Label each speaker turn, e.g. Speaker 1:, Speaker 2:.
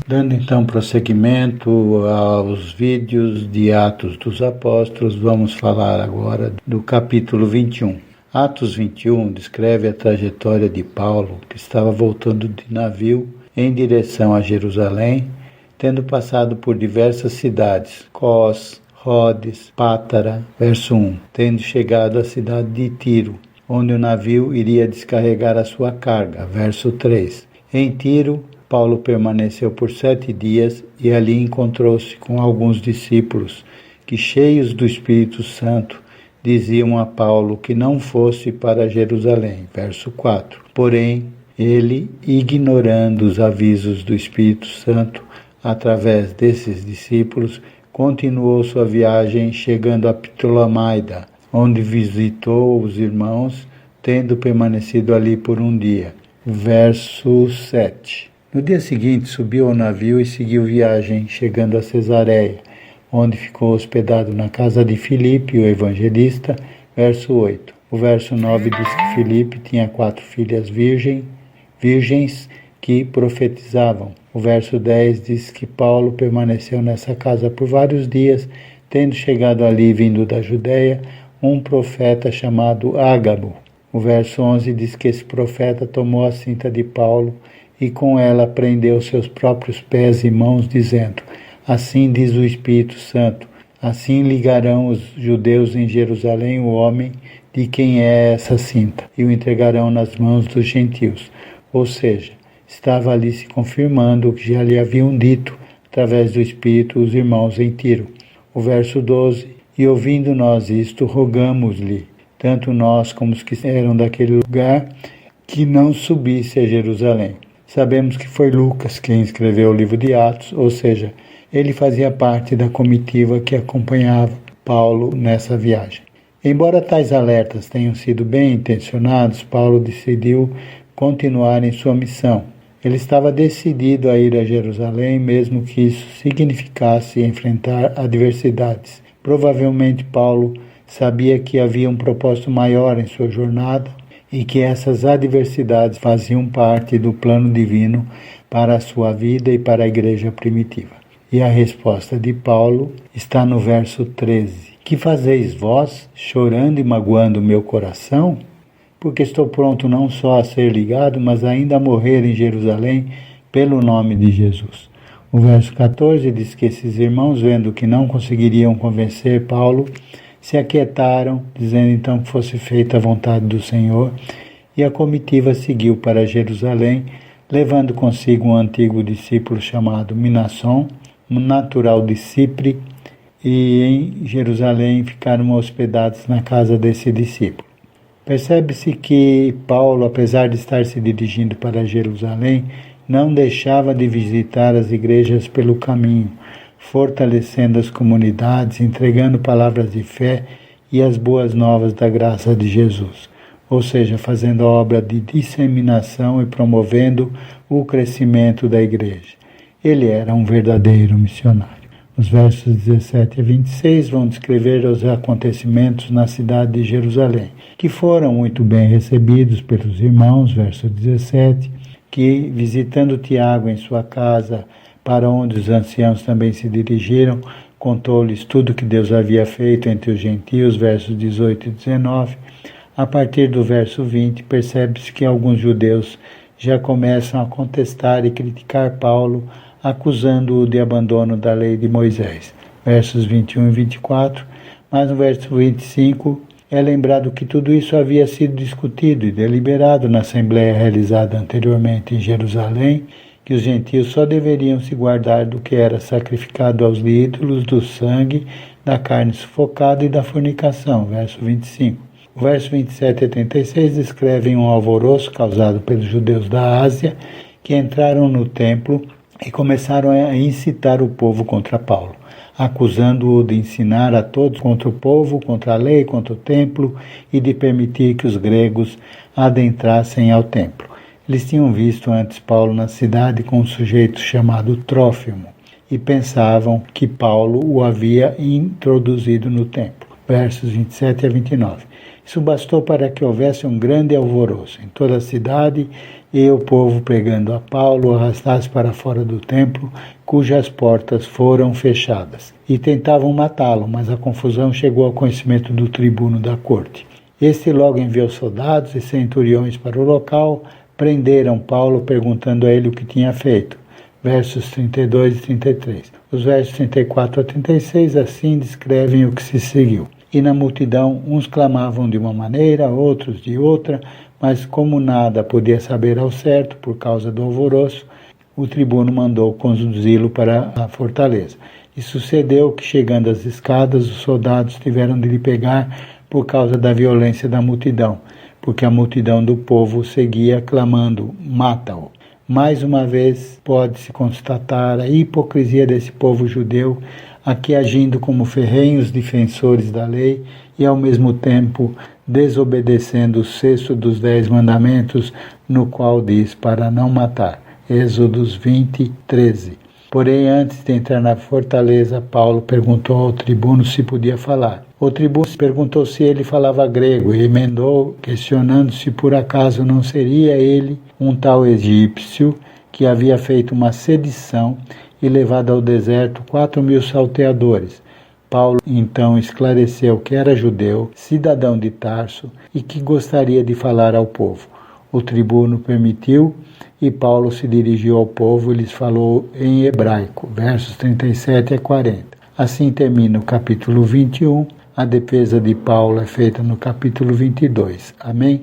Speaker 1: Dando então prosseguimento aos vídeos de Atos dos Apóstolos, vamos falar agora do capítulo 21. Atos 21 descreve a trajetória de Paulo, que estava voltando de navio em direção a Jerusalém, tendo passado por diversas cidades, Cós, Rhodes, Pátara, verso 1, tendo chegado à cidade de Tiro, onde o navio iria descarregar a sua carga, verso 3. Em Tiro, Paulo permaneceu por 7 dias e ali encontrou-se com alguns discípulos que, cheios do Espírito Santo, diziam a Paulo que não fosse para Jerusalém, verso 4. Porém, ele, ignorando os avisos do Espírito Santo, através desses discípulos, continuou sua viagem, chegando a Ptolemaida, onde visitou os irmãos, tendo permanecido ali por um dia. Verso 7. No dia seguinte, subiu ao navio e seguiu viagem, chegando a Cesareia, onde ficou hospedado na casa de Filipe, o evangelista. Verso 8. O verso 9 diz que Filipe tinha 4 filhas virgens que profetizavam. O verso 10 diz que Paulo permaneceu nessa casa por vários dias, tendo chegado ali, vindo da Judeia, um profeta chamado Ágabo. O verso 11 diz que esse profeta tomou a cinta de Paulo e com ela prendeu seus próprios pés e mãos, dizendo: assim diz o Espírito Santo, assim ligarão os judeus em Jerusalém o homem de quem é essa cinta, e o entregarão nas mãos dos gentios. Ou seja, estava ali se confirmando o que já lhe haviam dito, através do Espírito, os irmãos em Tiro. O verso 12, e ouvindo nós isto, rogamos-lhe, tanto nós como os que eram daquele lugar, que não subisse a Jerusalém. Sabemos que foi Lucas quem escreveu o livro de Atos, ou seja, ele fazia parte da comitiva que acompanhava Paulo nessa viagem. Embora tais alertas tenham sido bem intencionados, Paulo decidiu continuar em sua missão. Ele estava decidido a ir a Jerusalém, mesmo que isso significasse enfrentar adversidades. Provavelmente Paulo sabia que havia um propósito maior em sua jornada e que essas adversidades faziam parte do plano divino para a sua vida e para a igreja primitiva. E a resposta de Paulo está no verso 13. Que fazeis vós, chorando e magoando o meu coração? Porque estou pronto não só a ser ligado, mas ainda a morrer em Jerusalém pelo nome de Jesus. O verso 14 diz que esses irmãos, vendo que não conseguiriam convencer Paulo, se aquietaram, dizendo então que fosse feita a vontade do Senhor, e a comitiva seguiu para Jerusalém, levando consigo um antigo discípulo chamado Minasson, natural de Cipre, e em Jerusalém ficaram hospedados na casa desse discípulo. Percebe-se que Paulo, apesar de estar se dirigindo para Jerusalém, não deixava de visitar as igrejas pelo caminho, fortalecendo as comunidades, entregando palavras de fé e as boas novas da graça de Jesus, ou seja, fazendo a obra de disseminação e promovendo o crescimento da igreja. Ele era um verdadeiro missionário. Os versos 17 a 26 vão descrever os acontecimentos na cidade de Jerusalém, que foram muito bem recebidos pelos irmãos, verso 17, que, visitando Tiago em sua casa, para onde os anciãos também se dirigiram, contou-lhes tudo que Deus havia feito entre os gentios, versos 18 e 19. A partir do verso 20, percebe-se que alguns judeus já começam a contestar e criticar Paulo, acusando-o de abandono da lei de Moisés. Versos 21 e 24, mas no verso 25 é lembrado que tudo isso havia sido discutido e deliberado na assembleia realizada anteriormente em Jerusalém, que os gentios só deveriam se guardar do que era sacrificado aos ídolos, do sangue, da carne sufocada e da fornicação. Verso 25. O verso 27 e 36 descrevem um alvoroço causado pelos judeus da Ásia, que entraram no templo e começaram a incitar o povo contra Paulo, acusando-o de ensinar a todos contra o povo, contra a lei, contra o templo e de permitir que os gregos adentrassem ao templo. Eles tinham visto antes Paulo na cidade com um sujeito chamado Trófimo e pensavam que Paulo o havia introduzido no templo. Versos 27 a 29. Isso bastou para que houvesse um grande alvoroço em toda a cidade, e o povo, pregando a Paulo, o arrastasse para fora do templo, cujas portas foram fechadas. E tentavam matá-lo, mas a confusão chegou ao conhecimento do tribuno da corte. Este logo enviou soldados e centuriões para o local, prenderam Paulo, perguntando a ele o que tinha feito. Versos 32 e 33. Os versos 34 a 36 assim descrevem o que se seguiu. E na multidão, uns clamavam de uma maneira, outros de outra, mas como nada podia saber ao certo por causa do alvoroço, o tribuno mandou conduzi-lo para a fortaleza. E sucedeu que, chegando às escadas, os soldados tiveram de lhe pegar por causa da violência da multidão, porque a multidão do povo seguia clamando: mata-o. Mais uma vez pode-se constatar a hipocrisia desse povo judeu, aqui agindo como ferrenhos defensores da lei e ao mesmo tempo desobedecendo o 6º dos 10 mandamentos, no qual diz para não matar. Êxodos 20, 13. Porém, antes de entrar na fortaleza, Paulo perguntou ao tribuno se podia falar. O tribuno perguntou se ele falava grego e emendou, questionando se por acaso não seria ele um tal egípcio que havia feito uma sedição e levado ao deserto 4.000 salteadores. Paulo então esclareceu que era judeu, cidadão de Tarso e que gostaria de falar ao povo. O tribuno permitiu e Paulo se dirigiu ao povo e lhes falou em hebraico, versos 37 a 40. Assim termina o capítulo 21. A defesa de Paulo é feita no capítulo 22. Amém?